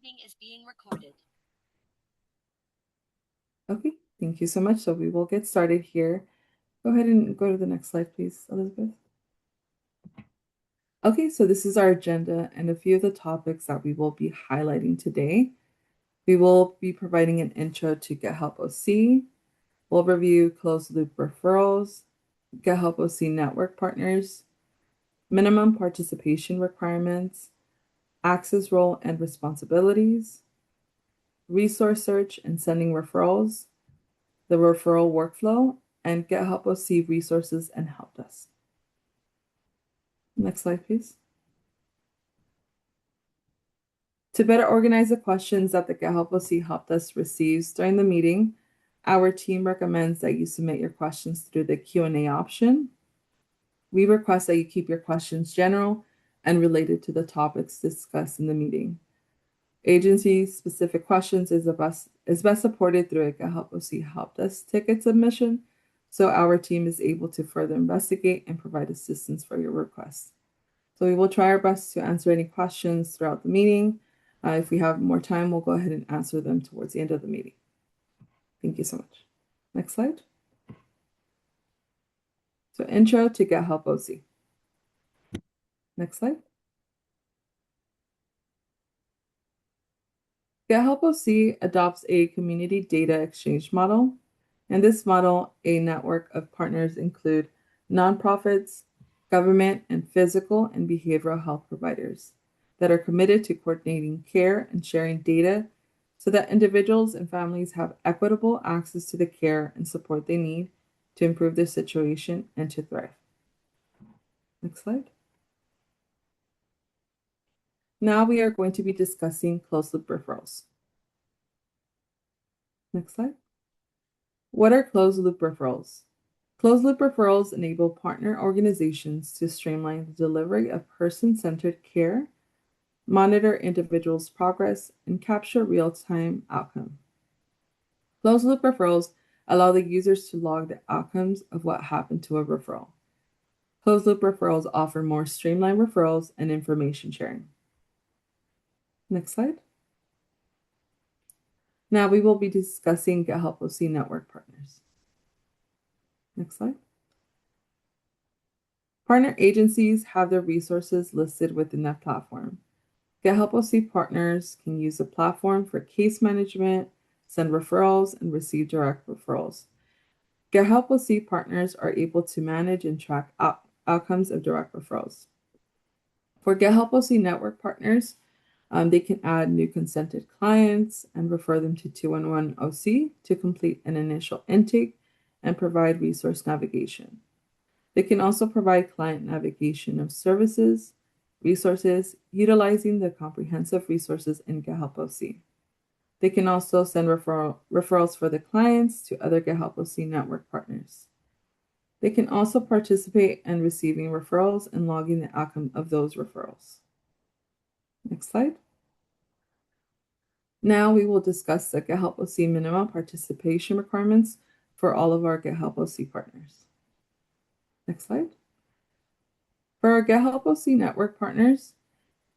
meeting is being recorded. Okay, thank you so much. So we will get started here. Go ahead and go to the next slide, please, Elizabeth. Okay, so this is our agenda and a few of the topics that we will be highlighting today. We will be providing an intro to GetHelpOC. We'll review closed loop referrals, GetHelpOC network partners, minimum participation requirements, access role and responsibilities, resource search and sending referrals, the referral workflow, and GetHelpOC resources and help desk. Next slide, please. To better organize the questions that the GetHelpOC help desk receives during the meeting, our team recommends that you submit your questions through the Q&A option. We request that you keep your questions general and related to the topics discussed in the meeting. Agency-specific questions is best supported through a GetHelpOC help desk ticket submission, so our team is able to further investigate and provide assistance for your requests. So we will try our best to answer any questions throughout the meeting. If we have more time, we'll go ahead and answer them towards the end of the meeting. Thank you so much. Next slide. So intro to GetHelpOC. Next slide. GetHelpOC adopts a community data exchange model. In this model, a network of partners include nonprofits, government, and physical and behavioral health providers that are committed to coordinating care and sharing data so that individuals and families have equitable access to the care and support they need to improve their situation and to thrive. Next slide. Now we are going to be discussing closed loop referrals. Next slide. What are closed loop referrals? Closed loop referrals enable partner organizations to streamline the delivery of person-centered care, monitor individuals' progress, and capture real-time outcome. Closed loop referrals allow the users to log the outcomes of what happened to a referral. Closed loop referrals offer more streamlined referrals and information sharing. Next slide. Now we will be discussing GetHelpOC network partners. Next slide. Partner agencies have their resources listed within that platform. GetHelpOC partners can use the platform for case management, send referrals, and receive direct referrals. GetHelpOC partners are able to manage and track outcomes of direct referrals. For GetHelpOC network partners, they can add new consented clients and refer them to 211 OC to complete an initial intake and provide resource navigation. They can also provide client navigation of services, resources, utilizing the comprehensive resources in GetHelpOC. They can also send referrals for the clients to other GetHelpOC network partners. They can also participate in receiving referrals and logging the outcome of those referrals. Next slide. Now we will discuss the GetHelpOC minimum participation requirements for all of our GetHelpOC partners. Next slide. For our GetHelpOC network partners,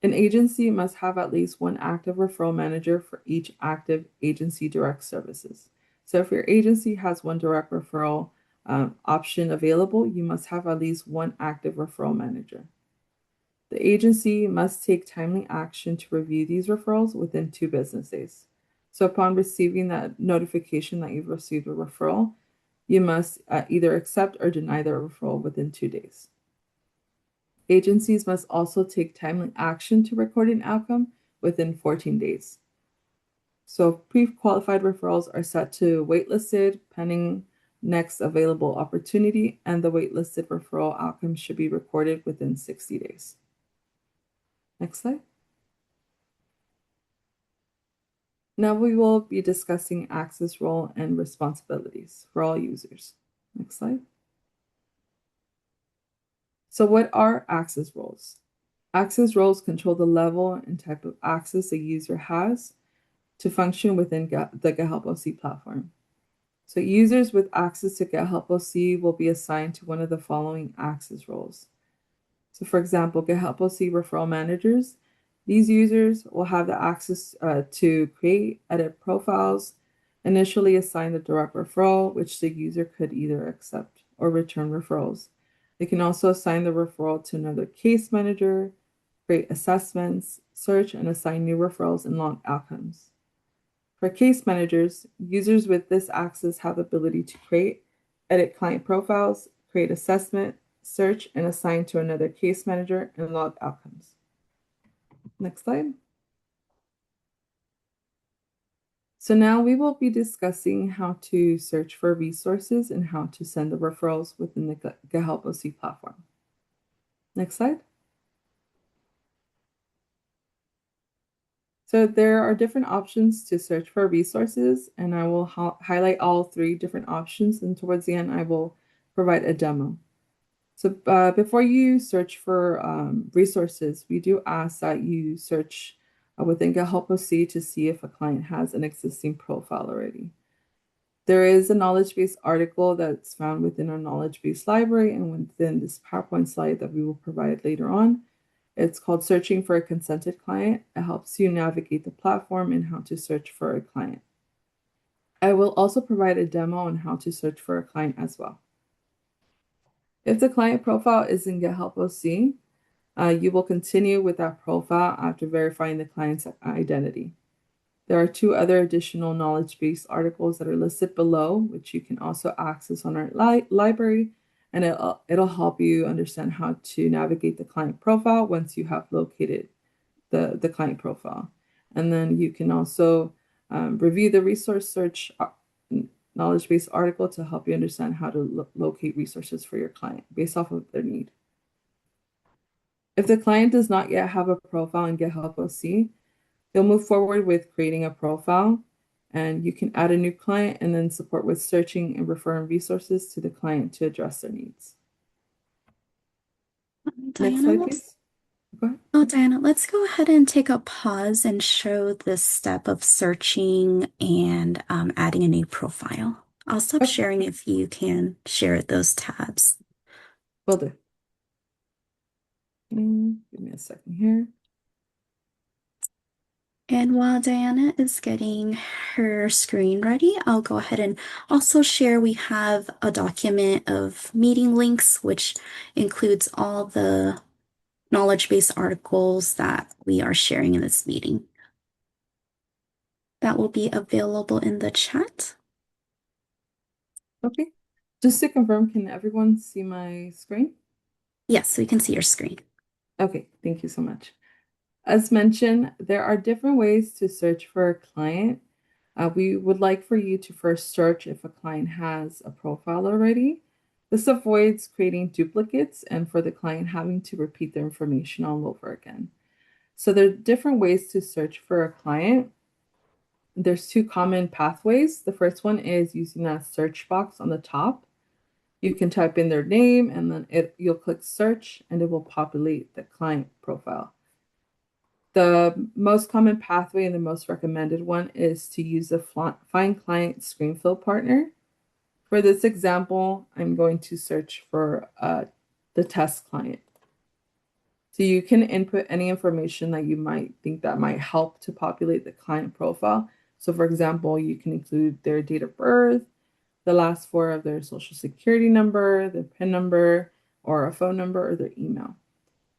an agency must have at least one active referral manager for each active agency direct services. So if your agency has one direct referral option available, you must have at least one active referral manager. The agency must take timely action to review these referrals within 2 business days. So upon receiving that notification that you've received a referral, you must either accept or deny the referral within 2 days. Agencies must also take timely action to record an outcome within 14 days. So pre-qualified referrals are set to waitlisted pending next available opportunity, and the waitlisted referral outcome should be recorded within 60 days. Next slide. Now we will be discussing access role and responsibilities for all users. Next slide. So what are access roles? Access roles control the level and type of access a user has to function within the GetHelpOC platform. So users with access to GetHelpOC will be assigned to one of the following access roles. So for example, GetHelpOC referral managers These users will have the access to create, edit profiles, initially assign a direct referral, which the user could either accept or return referrals. They can also assign the referral to another case manager, create assessments, search, and assign new referrals and log outcomes. For case managers, users with this access have the ability to create, edit client profiles, create assessment, search, and assign to another case manager and log outcomes. Next slide. So now we will be discussing how to search for resources and how to send the referrals within the GetHelpOC platform. Next slide. So there are different options to search for resources, and I will highlight all three different options, and towards the end, I will provide a demo. So before you search for resources, we do ask that you search within GetHelpOC to see if a client has an existing profile already. There is a knowledge base article that's found within our knowledge base library and within this PowerPoint slide that we will provide later on. It's called Searching for a Consented Client. It helps you navigate the platform and how to search for a client. I will also provide a demo on how to search for a client as well. If the client profile is in GetHelpOC, you will continue with that profile after verifying the client's identity. There are two other additional knowledge base articles that are listed below, which you can also access on our library, and it'll help you understand how to navigate the client profile once you have located the client profile. And then you can also review the resource search knowledge base article to help you understand how to locate resources for your client based off of their need. If the client does not yet have a profile in GetHelpOC, you'll move forward with creating a profile, and you can add a new client and then support with searching and referring resources to the client to address their needs. Next slide, please. Go ahead. Oh, Diana, let's go ahead and take a pause and show this step of searching and adding a new profile. I'll stop Okay. sharing if you can share those tabs. Will do. Give me a second here. And while Diana is getting her screen ready, I'll go ahead and also share we have a document of meeting links, which includes all the knowledge base articles that we are sharing in this meeting. That will be available in the chat. Okay. Just to confirm, can everyone see my screen? Yes, we can see your screen. Okay, thank you so much. As mentioned, there are different ways to search for a client. We would like for you to first search if a client has a profile already. This avoids creating duplicates and for the client having to repeat their information all over again. So there are different ways to search for a client. There's two common pathways. The first one is using that search box on the top. You can type in their name and then you'll click search and it will populate the client profile. The most common pathway and the most recommended one is to use the Find Client Screenfill partner. For this example, I'm going to search for the test client. So you can input any information that you might think that might help to populate the client profile. So for example, you can include their date of birth, the last four of their social security number, their PIN number, or a phone number, or their email.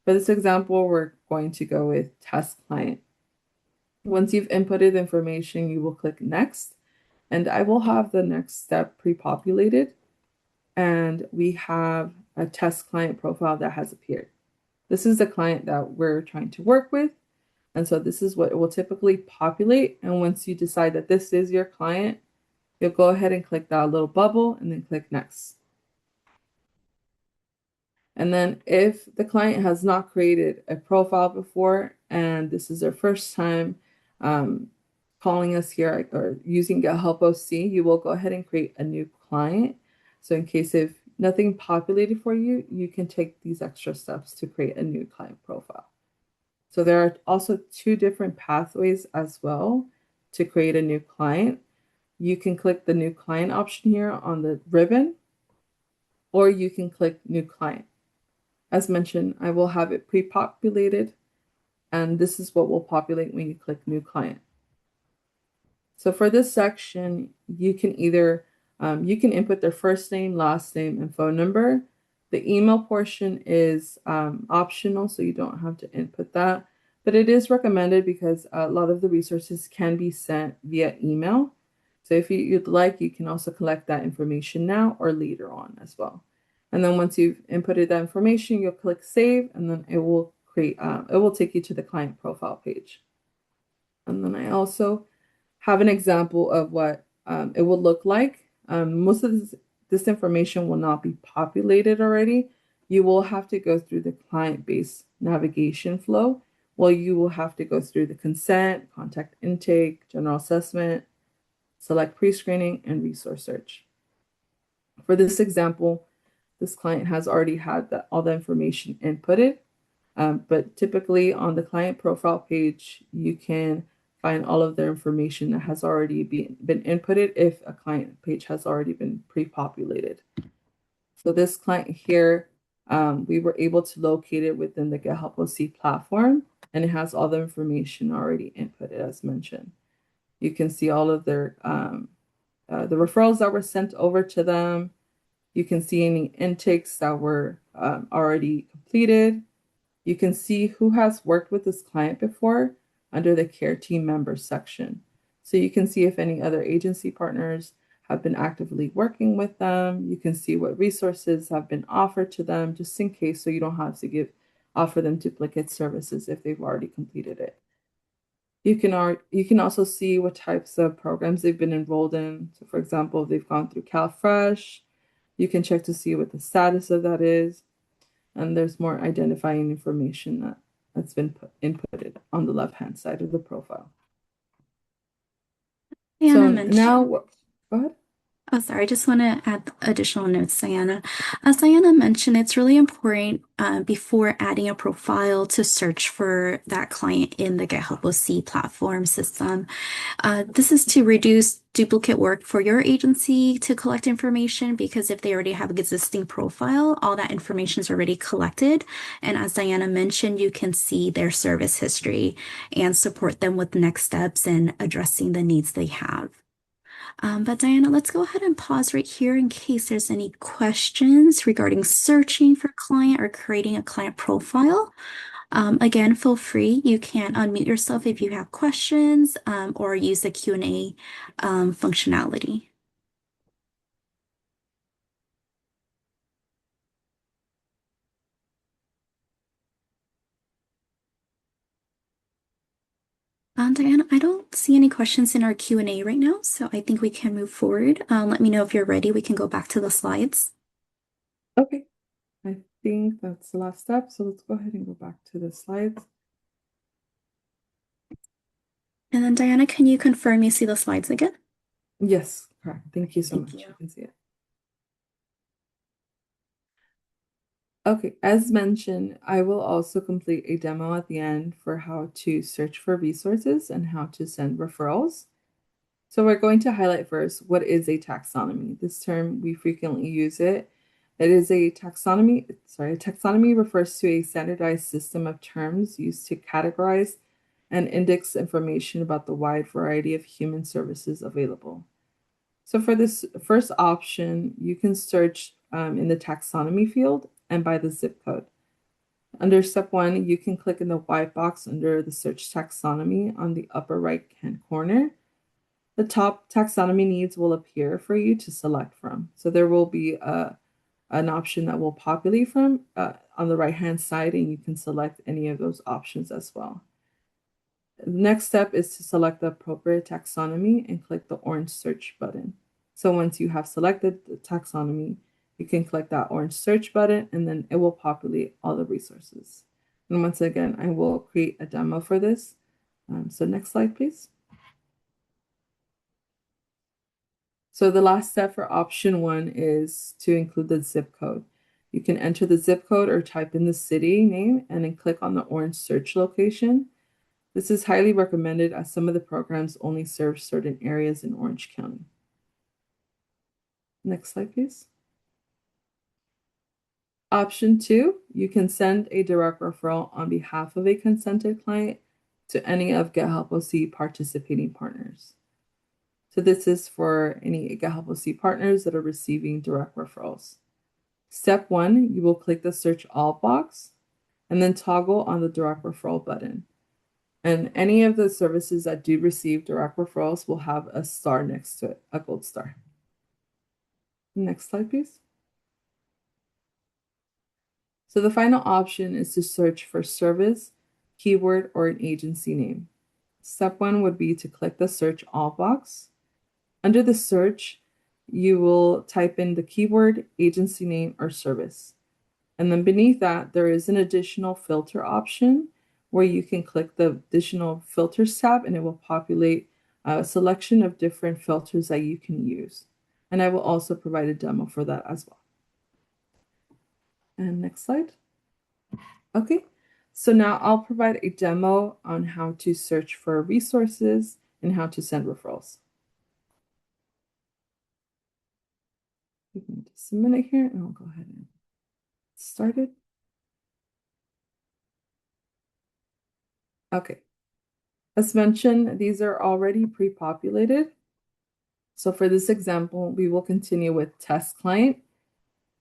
For this example, we're going to go with test client. Once you've inputted the information, you will click next, and I will have the next step pre-populated, and we have a test client profile that has appeared. This is the client that we're trying to work with, and so this is what it will typically populate, and once you decide that this is your client, you'll go ahead and click that little bubble and then click next. And then if the client has not created a profile before and this is their first time calling us here or using GetHelpOC, you will go ahead and create a new client. So in case if nothing populated for you, you can take these extra steps to create a new client profile. So there are also two different pathways as well to create a new client. You can click the new client option here on the ribbon, or you can click new client. As mentioned, I will have it pre-populated and this is what will populate when you click New Client. So for this section, you can either you can input their first name, last name, and phone number. The email portion is optional, so you don't have to input that, but it is recommended because a lot of the resources can be sent via email. So if you'd like, you can also collect that information now or later on as well. And then once you've inputted that information, you'll click Save, and then it will take you to the client profile page. And then I also have an example of what it will look like. Most of this information will not be populated already. You will have to go through the client-based navigation flow. Well, you will have to go through the consent, contact intake, general assessment, select pre-screening, and resource search. For this example, this client has already had all the information inputted, but typically on the client profile page, you can find all of their information that has already been inputted if a client page has already been pre-populated. So this client here, we were able to locate it within the GetHelpOC platform, and it has all the information already inputted as mentioned. You can see all of their the referrals that were sent over to them. You can see any intakes that were already completed. You can see who has worked with this client before under the Care Team Members section. So you can see if any other agency partners have been actively working with them. You can see what resources have been offered to them, just in case, so you don't have to offer them duplicate services if they've already completed it. You can also see what types of programs they've been enrolled in. So for example, if they've gone through CalFresh, you can check to see what the status of that is. And there's more identifying information that's been inputted on the left-hand side of the profile. Diana So mentioned. now, go ahead. Oh, sorry. I just want to add additional notes, Diana. As Diana mentioned, it's really important before adding a profile to search for that client in the GetHelpOC platform system. This is to reduce duplicate work for your agency to collect information because if they already have an existing profile, all that information is already collected. And as Diana mentioned, you can see their service history and support them with next steps and addressing the needs they have. But Diana, let's go ahead and pause right here in case there's any questions regarding searching for client or creating a client profile. Again, feel free. You can unmute yourself if you have questions or use the Q&A functionality. Diana, I don't see any questions in our Q&A right now, so I think we can move forward. Let me know if you're ready. We can go back to the slides. Okay, I think that's the last step. So let's go ahead and go back to the slides. And then Diana, can you confirm you see the slides again? Yes, correct. Thank you so Thank much. you. You can see it. Okay, as mentioned, I will also complete a demo at the end for how to search for resources and how to send referrals. So we're going to highlight first, what is a taxonomy? This term, we frequently use it. It is a taxonomy refers to a standardized system of terms used to categorize and index information about the wide variety of human services available. So for this first option, you can search in the taxonomy field and by the zip code. Under step 1, you can click in the white box under the search taxonomy on the upper right-hand corner. The top taxonomy needs will appear for you to select from. So there will be an option that will populate from on the right-hand side, and you can select any of those options as well. The next step is to select the appropriate taxonomy and click the orange search button. So once you have selected the taxonomy, you can click that orange search button and then it will populate all the resources. And once again, I will create a demo for this. So next slide, please. So the last step for option 1 is to include the zip code. You can enter the zip code or type in the city name and then click on the orange search location. This is highly recommended as some of the programs only serve certain areas in Orange County. Next slide, please. Option two, you can send a direct referral on behalf of a consented client to any of GetHelpOC participating partners. So this is for any GetHelpOC partners that are receiving direct referrals. Step one, you will click the search all box and then toggle on the direct referral button. And any of the services that do receive direct referrals will have a star next to it, a gold star. Next slide, please. So the final option is to search for service, keyword, or an agency name. Step one would be to click the search all box. Under the search, you will type in the keyword, agency name, or service. And then beneath that, there is an additional filter option where you can click the additional filters tab and it will populate a selection of different filters that you can use. And I will also provide a demo for that as well. And next slide. Okay, so now I'll provide a demo on how to search for resources and how to send referrals. Give me just a minute here and I'll go ahead and get started. Okay, as mentioned, these are already pre-populated. So for this example, we will continue with test client.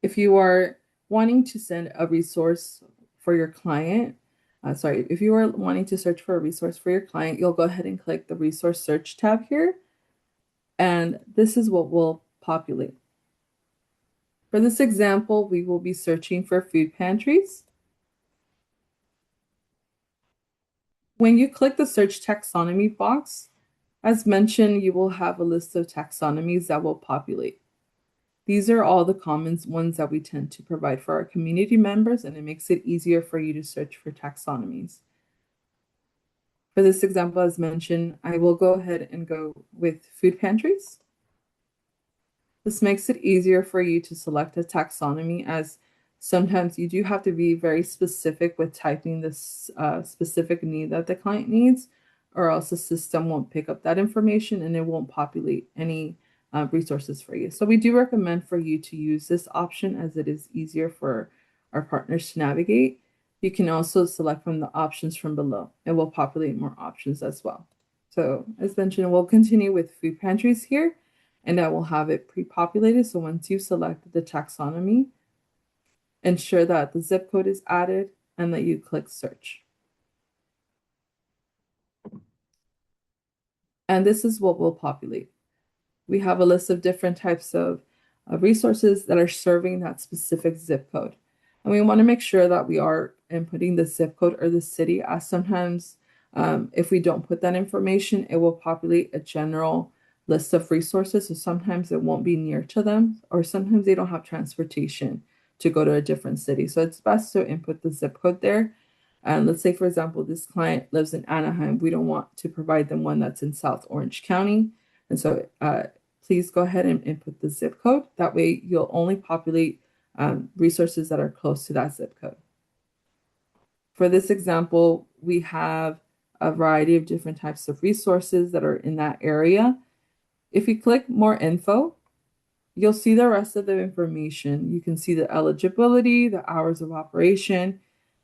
If you are wanting to send a resource for your client, if you are wanting to search for a resource for your client, you'll go ahead and click the resource search tab here. And this is what will populate. For this example, we will be searching for food pantries. When you click the search taxonomy box, as mentioned, you will have a list of taxonomies that will populate. These are all the common ones that we tend to provide for our community members, and it makes it easier for you to search for taxonomies. For this example, as mentioned, I will go ahead and go with food pantries. This makes it easier for you to select a taxonomy, as sometimes you do have to be very specific with typing this specific need that the client needs, or else the system won't pick up that information and it won't populate any resources for you. So we do recommend for you to use this option as it is easier for our partners to navigate. You can also select from the options from below. It will populate more options as well. So as mentioned, we'll continue with food pantries here, and I will have it pre-populated. So once you select the taxonomy, ensure that the zip code is added and that you click search. And this is what will populate. We have a list of different types of resources that are serving that specific zip code. And we want to make sure that we are inputting the zip code or the city, as sometimes if we don't put that information, it will populate a general list of resources. So sometimes it won't be near to them, or sometimes they don't have transportation to go to a different city. So it's best to input the zip code there. And let's say, for example, this client lives in Anaheim. We don't want to provide them one that's in South Orange County. And so please go ahead and input the zip code. That way you'll only populate resources that are close to that zip code. For this example, we have a variety of different types of resources that are in that area. If you click more info, you'll see the rest of the information. You can see the eligibility, the hours of operation.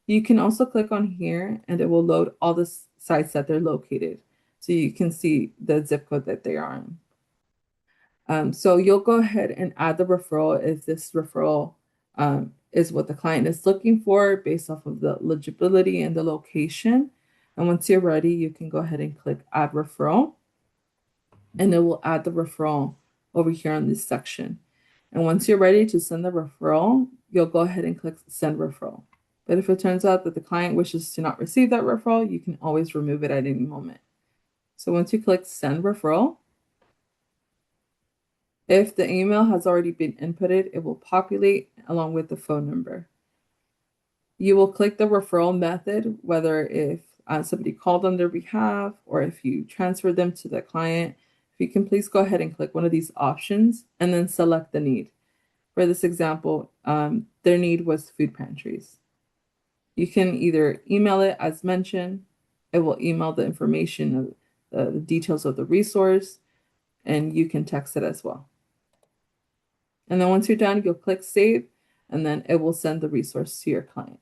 You can also click on here and it will load all the sites that they're located. So you can see the zip code that they are in. So you'll go ahead and add the referral if this referral is what the client is looking for based off of the eligibility and the location. And once you're ready, you can go ahead and click add referral, and it will add the referral over here on this section. And once you're ready to send the referral, you'll go ahead and click send referral. But if it turns out that the client wishes to not receive that referral, you can always remove it at any moment. So once you click send referral, if the email has already been inputted, it will populate along with the phone number. You will click the referral method, whether if somebody called on their behalf or if you transfer them to the client. If you can please go ahead and click one of these options and then select the need. For this example, their need was food pantries. You can either email it as mentioned. It will email the information of the details of the resource, and you can text it as well. And then once you're done, you'll click save, and then it will send the resource to your client.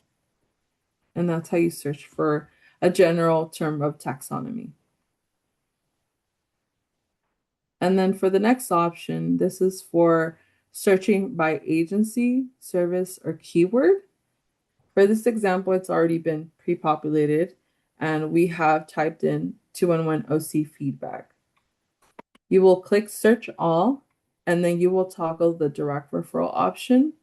And that's how you search for a general term of taxonomy. And then for the next option, this is for searching by agency, service, or keyword. For this example, it's already been pre-populated, and we have typed in 211OC feedback. You will click search all, and then you will toggle the direct referral option.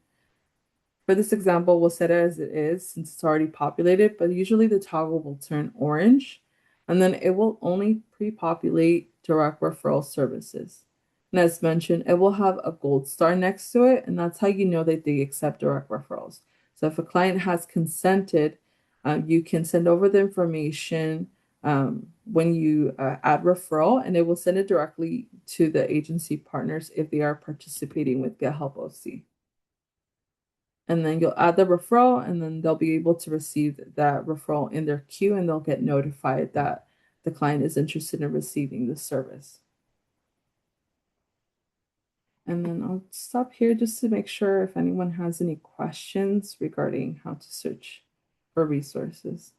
For this example, we'll set it as it is since it's already populated, but usually the toggle will turn orange, and then it will only pre-populate direct referral services. And as mentioned, it will have a gold star next to it, and that's how you know that they accept direct referrals. So if a client has consented, you can send over the information when you add referral, and it will send it directly to the agency partners if they are participating with GetHelpOC. And then you'll add the referral, and then they'll be able to receive that referral in their queue, and they'll get notified that the client is interested in receiving the service. And then I'll stop here just to make sure if anyone has any questions regarding how to search for resources.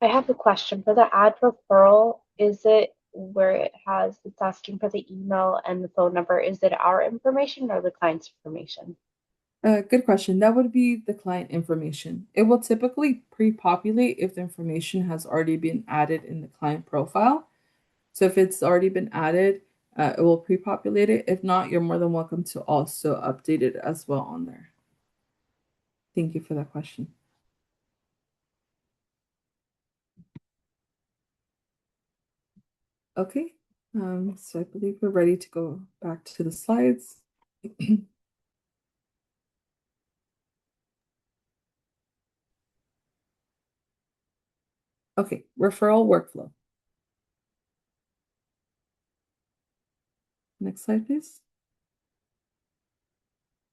I have a question for the ad referral. Is it where it's asking for the email and the phone number? Is it our information or the client's information? Good question. That would be the client information. It will typically pre-populate if the information has already been added in the client profile. So if it's already been added, it will pre-populate it. If not, you're more than welcome to also update it as well on there. Thank you for that question. Okay, so I believe we're ready to go back to the slides. Okay, referral workflow. Next slide, please.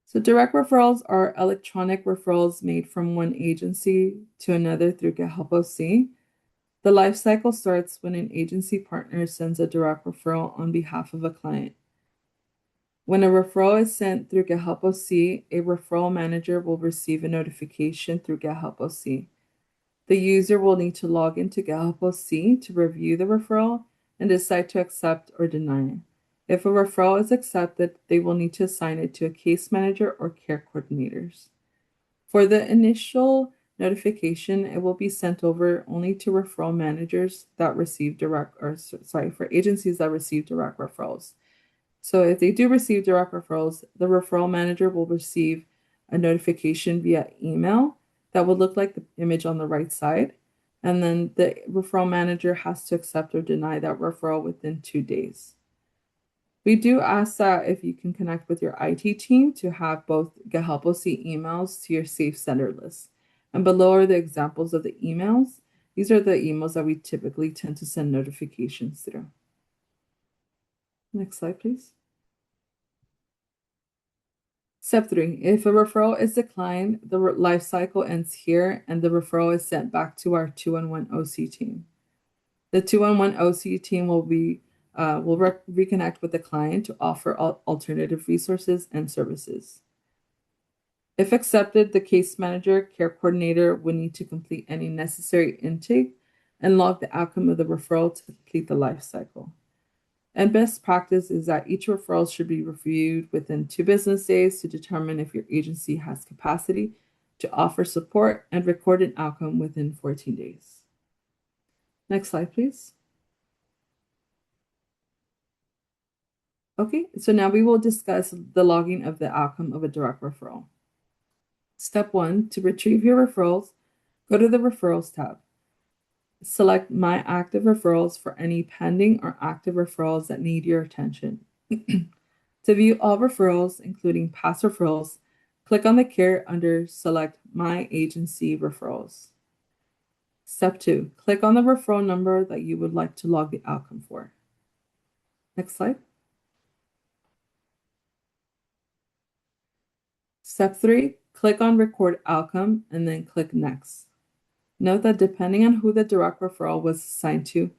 So direct referrals are electronic referrals made from one agency to another through GetHelpOC. The life cycle starts when an agency partner sends a direct referral on behalf of a client. When a referral is sent through GetHelpOC, a referral manager will receive a notification through GetHelpOC. The user will need to log into GetHelpOC to review the referral and decide to accept or deny. If a referral is accepted, they will need to assign it to a case manager or care coordinators. For the initial notification, it will be sent over only to referral managers that receive for agencies that receive direct referrals. So if they do receive direct referrals, the referral manager will receive a notification via email that would look like the image on the right side. And then the referral manager has to accept or deny that referral within 2 days. We do ask that if you can connect with your IT team to have both GetHelpOC emails to your safe sender list. And below are the examples of the emails. These are the emails that we typically tend to send notifications through. Next slide, please. Step 3, if a referral is declined, the life cycle ends here and the referral is sent back to our 211OC team. The 211OC team will reconnect with the client to offer alternative resources and services. If accepted, the case manager, care coordinator will need to complete any necessary intake and log the outcome of the referral to complete the life cycle. And best practice is that each referral should be reviewed within 2 business days to determine if your agency has capacity to offer support and record an outcome within 14 days. Next slide, please. Okay, so now we will discuss the logging of the outcome of a direct referral. Step 1, to retrieve your referrals, go to the Referrals tab. Select My Active Referrals for any pending or active referrals that need your attention. To view all referrals, including past referrals, click on the care under Select My Agency Referrals. Step 2, click on the referral number that you would like to log the outcome for. Next slide. Step 3, click on Record Outcome and then click Next. Note that depending on who the direct referral was assigned to,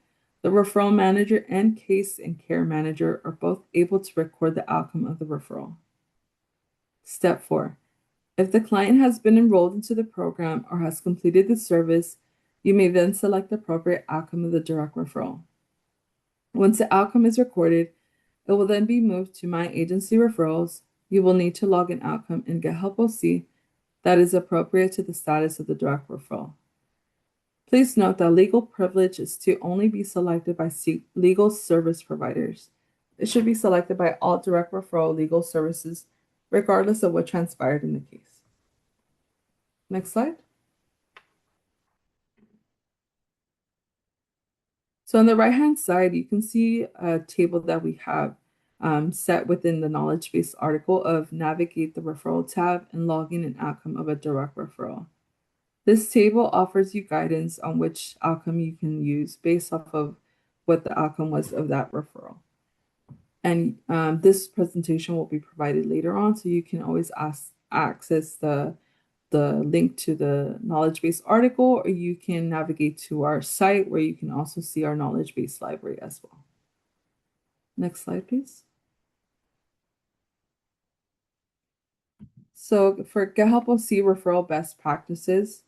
the referral manager and case and care manager are both able to record the outcome of the referral. Step 4. If the client has been enrolled into the program or has completed the service, you may then select the appropriate outcome of the direct referral. Once the outcome is recorded, it will then be moved to My Agency Referrals. You will need to log an outcome in GetHelpOC that is appropriate to the status of the direct referral. Please note that legal privilege is to only be selected by legal service providers. It should be selected by all direct referral legal services, regardless of what transpired in the case. Next slide. So on the right-hand side, you can see a table that we have set within the knowledge base article of Navigate the Referral tab and Logging an Outcome of a Direct Referral. This table offers you guidance on which outcome you can use based off of what the outcome was of that referral. And this presentation will be provided later on, so you can always access the link to the knowledge base article, or you can navigate to our site where you can also see our knowledge base library as well. Next slide, please. So for GetHelpOC referral best practices,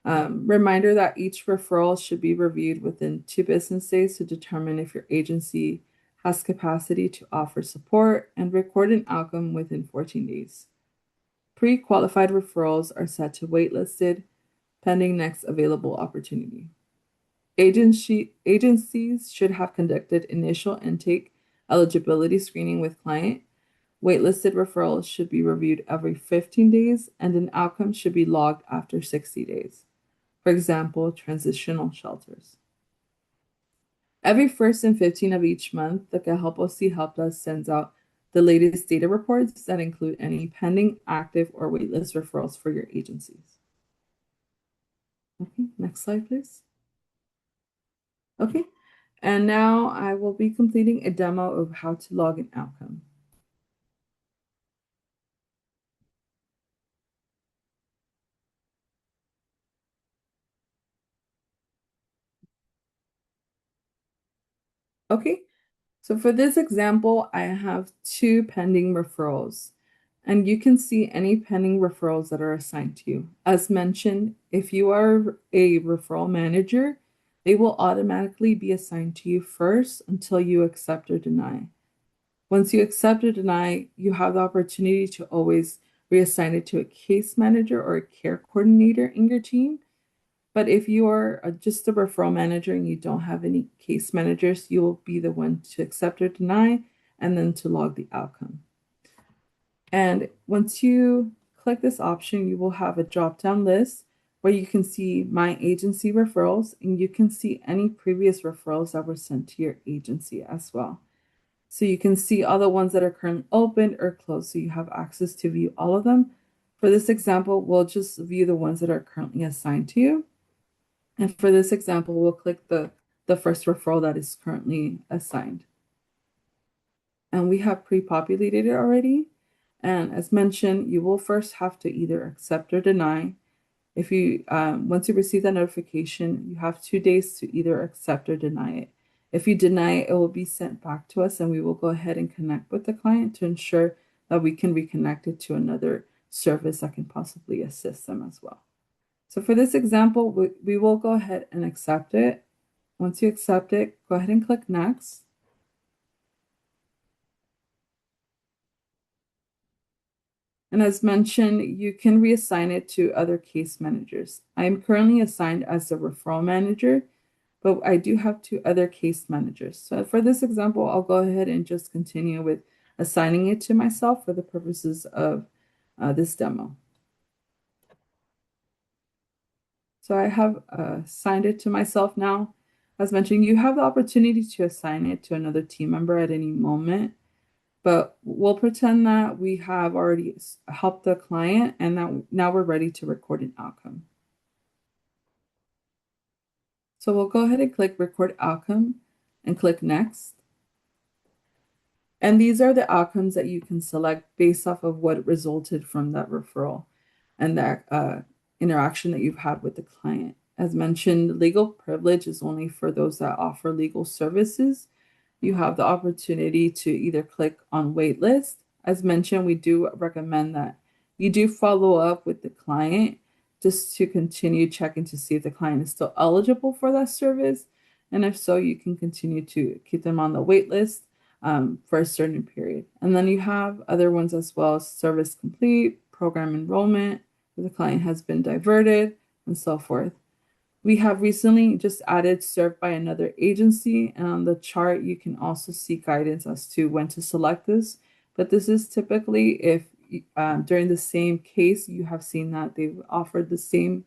reminder that each referral should be reviewed within 2 business days to determine if your agency has capacity to offer support, and record an outcome within 14 days. Pre-qualified referrals are set to waitlisted pending next available opportunity. Agencies should have conducted initial intake eligibility screening with client. Waitlisted referrals should be reviewed every 15 days, and an outcome should be logged after 60 days. For example, transitional shelters. Every 1st and 15th of each month, the GetHelpOC Help Desk sends out the latest data reports that include any pending, active, or waitlist referrals for your agencies. Okay, next slide, please. Okay, and now I will be completing a demo of how to log an outcome. Okay, so for this example, I have 2 pending referrals, and you can see any pending referrals that are assigned to you. As mentioned, if you are a referral manager, they will automatically be assigned to you first until you accept or deny. Once you accept or deny, you have the opportunity to always reassign it to a case manager or a care coordinator in your team. But if you are just a referral manager and you don't have any case managers, you will be the one to accept or deny and then to log the outcome. And once you click this option, you will have a drop-down list where you can see My Agency Referrals, and you can see any previous referrals that were sent to your agency as well. So you can see all the ones that are currently open or closed, so you have access to view all of them. For this example, we'll just view the ones that are currently assigned to you. And for this example, we'll click the first referral that is currently assigned. And we have pre-populated it already. And as mentioned, you will first have to either accept or deny. If you once you receive that notification, you have 2 days to either accept or deny it. If you deny it, it will be sent back to us, and we will go ahead and connect with the client to ensure that we can reconnect it to another service that can possibly assist them as well. So for this example, we will go ahead and accept it. Once you accept it, go ahead and click Next. And as mentioned, you can reassign it to other case managers. I am currently assigned as the referral manager, but I do have 2 other case managers. So for this example, I'll go ahead and just continue with assigning it to myself for the purposes of this demo. So I have assigned it to myself now. As mentioned, you have the opportunity to assign it to another team member at any moment, but we'll pretend that we have already helped the client and that now we're ready to record an outcome. So we'll go ahead and click Record Outcome and click Next. And these are the outcomes that you can select based off of what resulted from that referral and that interaction that you've had with the client. As mentioned, legal privilege is only for those that offer legal services. You have the opportunity to either click on waitlist. As mentioned, we do recommend that you do follow up with the client just to continue checking to see if the client is still eligible for that service. And if so, you can continue to keep them on the wait list for a certain period. And then you have other ones as well, service complete, program enrollment, where the client has been diverted, and so forth. We have recently just added served by another agency, and on the chart, you can also see guidance as to when to select this. But this is typically if during the same case, you have seen that they've offered the same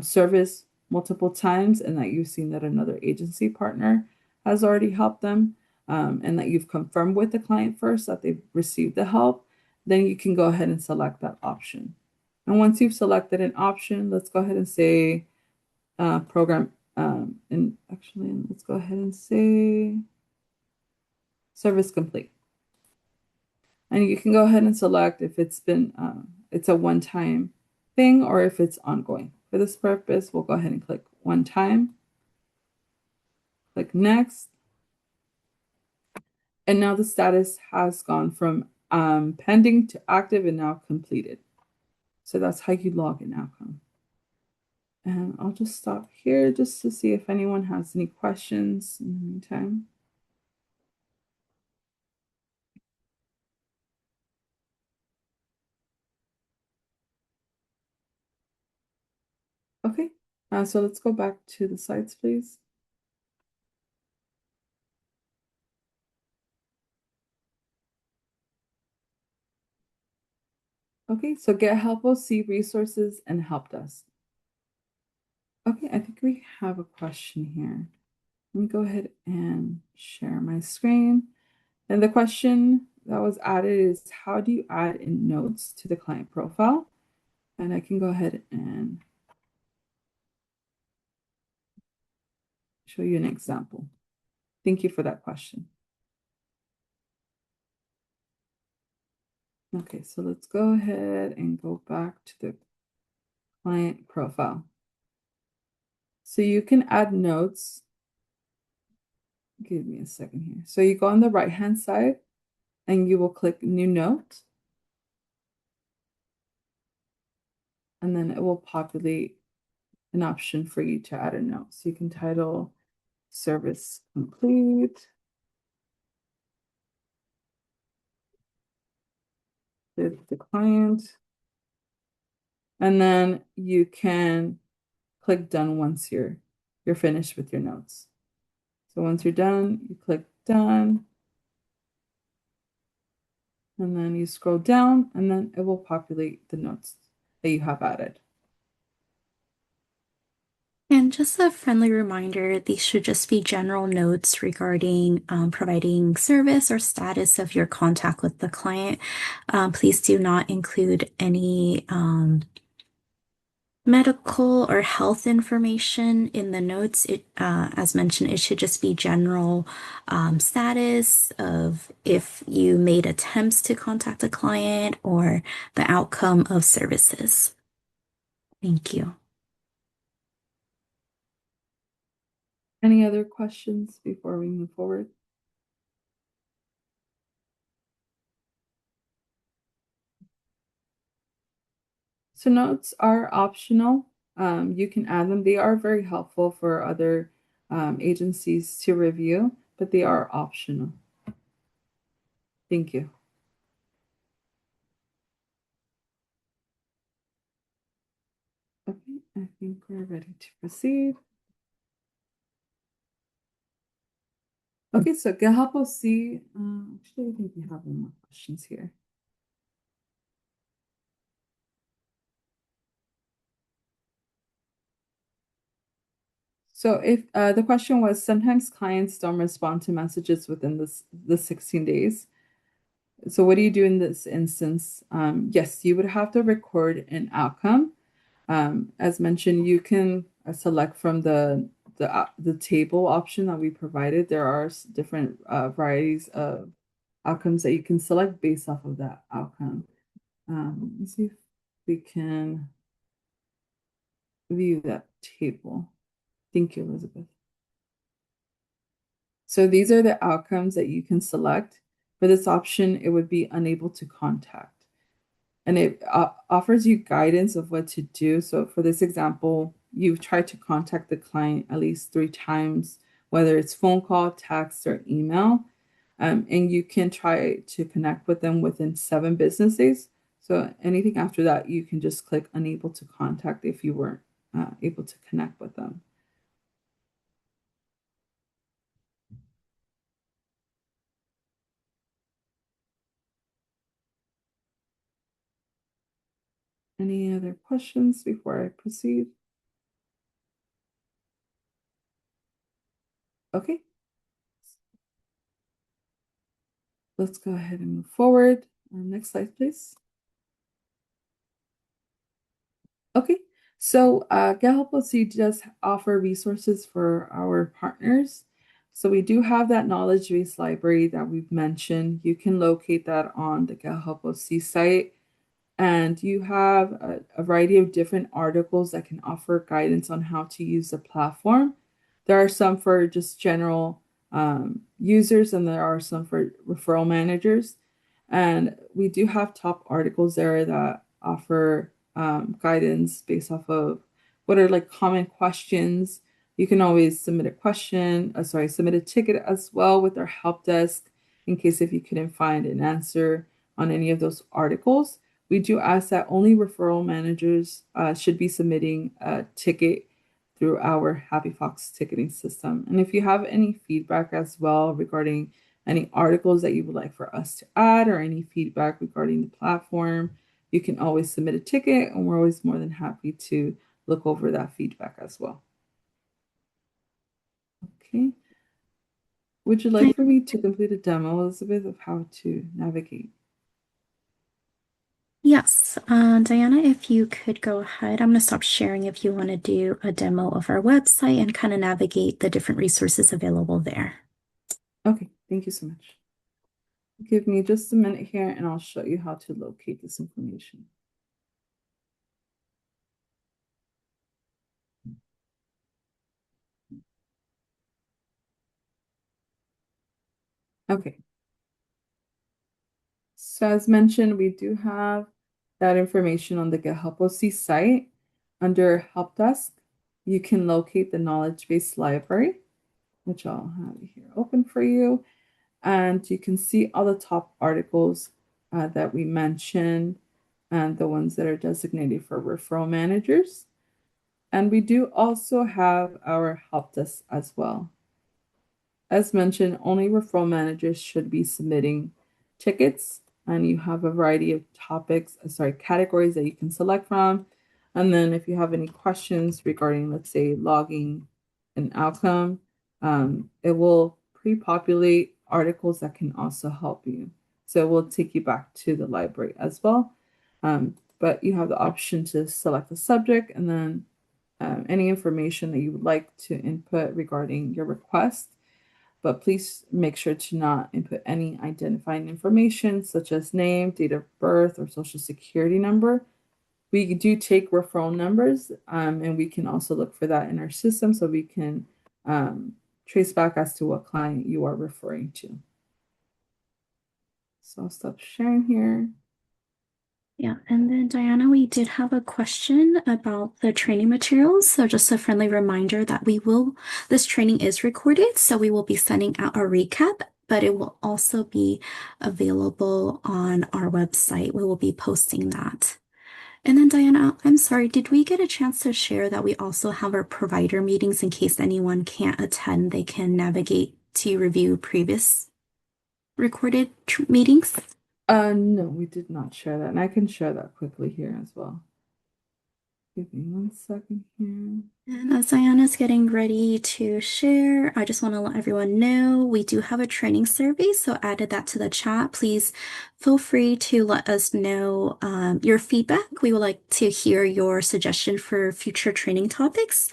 service multiple times, and that you've seen that another agency partner has already helped them, and that you've confirmed with the client first that they've received the help, then you can go ahead and select that option. And once you've selected an option, let's go ahead and say, program and actually let's go ahead and say service complete, and you can go ahead and select if it's a one-time thing or if it's ongoing. For this purpose, we'll go ahead and click one time, click next, and now the status has gone from pending to active and now completed. So that's how you log an outcome. And I'll just stop here just to see if anyone has any questions in the meantime. Okay, so let's go back to the slides, please. Okay, so GetHelpOC resources and help desk. Okay, I think we have a question here. Let me go ahead and share my screen. And the question that was added is, how do you add in notes to the client profile? And I can go ahead and show you an example. Thank you for that question. Okay, so let's go ahead and go back to the client profile. So you can add notes. Give me a second here. So you go on the right-hand side and you will click new note. And then it will populate an option for you to add a note. So you can title service complete. The client. And then you can click done once you're finished with your notes. So once you're done, you click done. And then you scroll down and then it will populate the notes that you have added. And just a friendly reminder, these should just be general notes regarding providing service or status of your contact with the client. Please do not include any medical or health information in the notes. As mentioned, it should just be general status of if you made attempts to contact a client or the outcome of services. Thank you. Any other questions before we move forward? So notes are optional. You can add them. They are very helpful for other agencies to review, but they are optional. Thank you. Okay, I think we're ready to proceed. Okay, so GetHelpOC. Actually, I think we have more questions here. So if the question was, sometimes clients don't respond to messages within the 16 days. So what do you do in this instance? Yes, you would have to record an outcome. As mentioned, you can select from the table option that we provided. There are different varieties of outcomes that you can select based off of that outcome. Let me see if we view that table. Thank you, Elizabeth. So these are the outcomes that you can select. For this option, it would be unable to contact. And it offers you guidance of what to do. So for this example, you've tried to contact the client at least 3 times, whether it's phone call, text, or email. And you can try to connect with them within 7 business days. So anything after that, you can just click unable to contact if you weren't able to connect with them. Any other questions before I proceed? Okay. Let's go ahead and move forward. Next slide, please. Okay, so GetHelpOC does offer resources for our partners. So we do have that knowledge base library that we've mentioned. You can locate that on the GetHelpOC site. And you have a variety of different articles that can offer guidance on how to use the platform. There are some for just general users, and there are some for referral managers. And we do have top articles there that offer guidance based off of what are like common questions. You can always submit a question, submit a ticket as well with our help desk in case if you couldn't find an answer on any of those articles. We do ask that only referral managers should be submitting a ticket through our Happy Fox ticketing system. And if you have any feedback as well regarding any articles that you would like for us to add or any feedback regarding the platform, you can always submit a ticket, and we're always more than happy to look over that feedback as well. Okay. Would you like for me to complete a demo, Elizabeth, of how to navigate? Yes, Diana, if you could go ahead, I'm going to stop sharing if you want to do a demo of our website and kind of navigate the different resources available there. Okay, thank you so much. Give me just a minute here and I'll show you how to locate this information. Okay. So as mentioned, we do have that information on the GetHelpOC site. Under Help Desk, you can locate the knowledge base library, which I'll have here open for you. And you can see all the top articles that we mentioned and the ones that are designated for referral managers. And we do also have our help desk as well. As mentioned, only referral managers should be submitting tickets, and you have a variety of categories that you can select from. And then if you have any questions regarding, let's say, logging an outcome, it will pre-populate articles that can also help you. So it will take you back to the library as well. But you have the option to select the subject and then any information that you would like to input regarding your request. But please make sure to not input any identifying information such as name, date of birth, or social security number. We do take referral numbers, and we can also look for that in our system so we can trace back as to what client you are referring to. So I'll stop sharing here. Yeah, and then Diana, we did have a question about the training materials. So just a friendly reminder that this training is recorded, so we will be sending out a recap, but it will also be available on our website. We will be posting that. And then Diana, I'm sorry, did we get a chance to share that we also have our provider meetings in case anyone can't attend, they can navigate to review previous recorded meetings? No, we did not share that, and I can share that quickly here as well. Give me 1 second here. And as Diana's getting ready to share, I just want to let everyone know we do have a training survey, so added that to the chat. Please feel free to let us know your feedback. We would like to hear your suggestion for future training topics.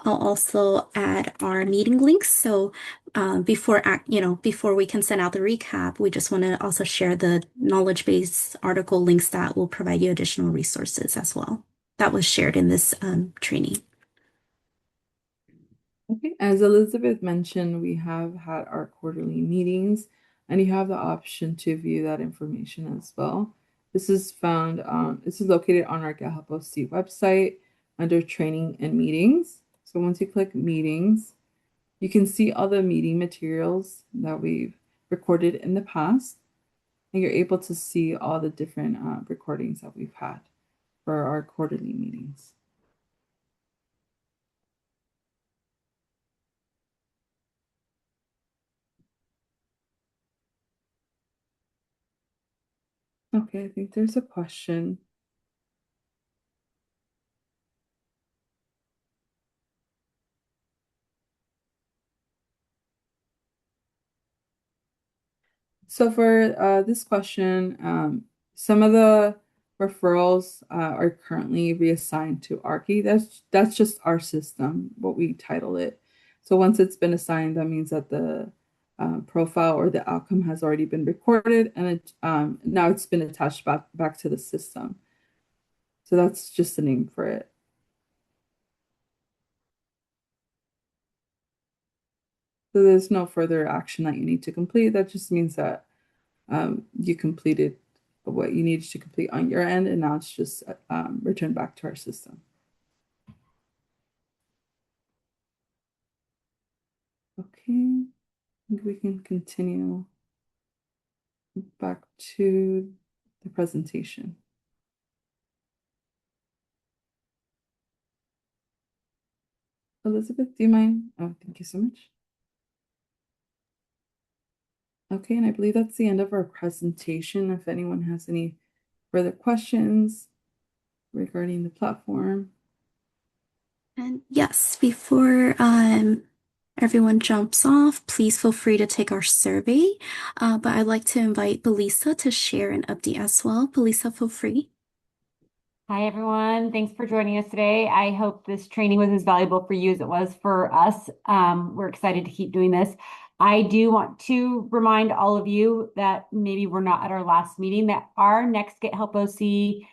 I'll also add our meeting links. So before we can send out the recap, we just want to also share the knowledge base article links that will provide you additional resources as well. That was shared in this training. Okay, as Elizabeth mentioned, we have had our quarterly meetings, and you have the option to view that information as well. This is located on our GetHelpOC website under training and meetings. So once you click meetings, you can see all the meeting materials that we've recorded in the past, and you're able to see all the different recordings that we've had for our quarterly meetings. Okay, I think there's a question. So for this question, some of the referrals are currently reassigned to ARCI. That's just our system, what we title it. So once it's been assigned, that means that the profile or the outcome has already been recorded, and now it's been attached back to the system. So that's just the name for it. So there's no further action that you need to complete. That just means that you completed what you needed to complete on your end, and now it's just returned back to our system. Okay, I think we can continue back to the presentation. Elizabeth, do you mind? Oh, thank you so much. Okay, and I believe that's the end of our presentation. If anyone has any further questions regarding the platform. And yes, before everyone jumps off, please feel free to take our survey. But I'd like to invite Belisa to share an update as well. Belisa, feel free. Hi, everyone. Thanks for joining us today. I hope this training was as valuable for you as it was for us. We're excited to keep doing this. I do want to remind all of you that maybe we're not at our last meeting, that our next GetHelpOC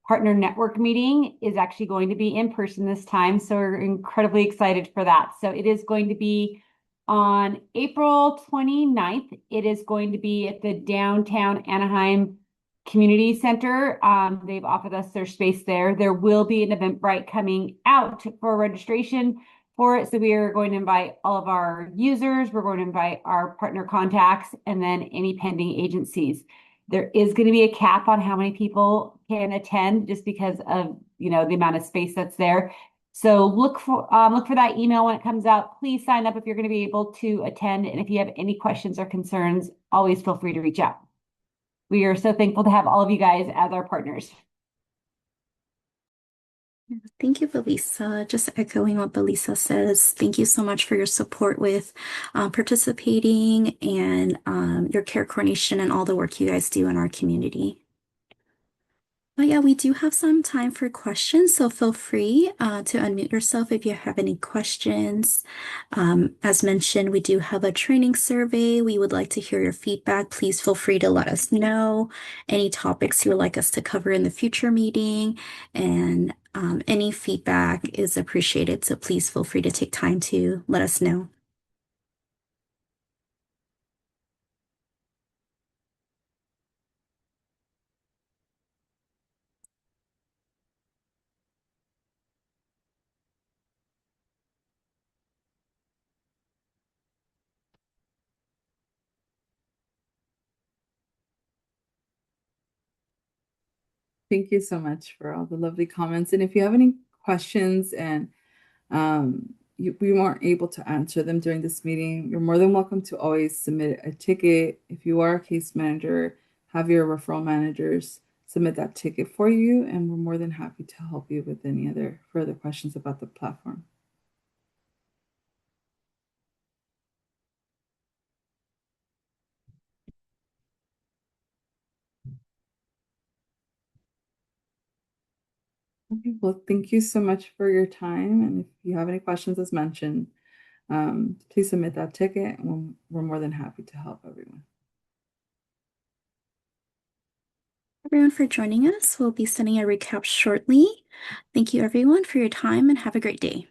partner network meeting is actually going to be in person this time. So we're incredibly excited for that. So it is going to be on April 29th. It is going to be at the downtown Anaheim Community Center. They've offered us their space there. There will be an Eventbrite coming out for registration for it. So we are going to invite all of our users. We're going to invite our partner contacts and then any pending agencies. There is going to be a cap on how many people can attend just because of, the amount of space that's there. So look for that email when it comes out. Please sign up if you're going to be able to attend. And if you have any questions or concerns, always feel free to reach out. We are so thankful to have all of you guys as our partners. Thank you, Belisa. Just echoing what Belisa says, thank you so much for your support with participating and your care coordination and all the work you guys do in our community. But yeah, we do have some time for questions, so feel free to unmute yourself if you have any questions. As mentioned, we do have a training survey. We would like to hear your feedback. Please feel free to let us know any topics you would like us to cover in the future meeting, and any feedback is appreciated. So please feel free to take time to let us know. Thank you so much for all the lovely comments. And if you have any questions and we weren't able to answer them during this meeting, you're more than welcome to always submit a ticket. If you are a case manager, have your referral managers submit that ticket for you, and we're more than happy to help you with any other further questions about the platform. Okay, well, thank you so much for your time. And if you have any questions, as mentioned, please submit that ticket, and we're more than happy to help everyone. Everyone for joining us. We'll be sending a recap shortly. Thank you everyone for your time and have a great day.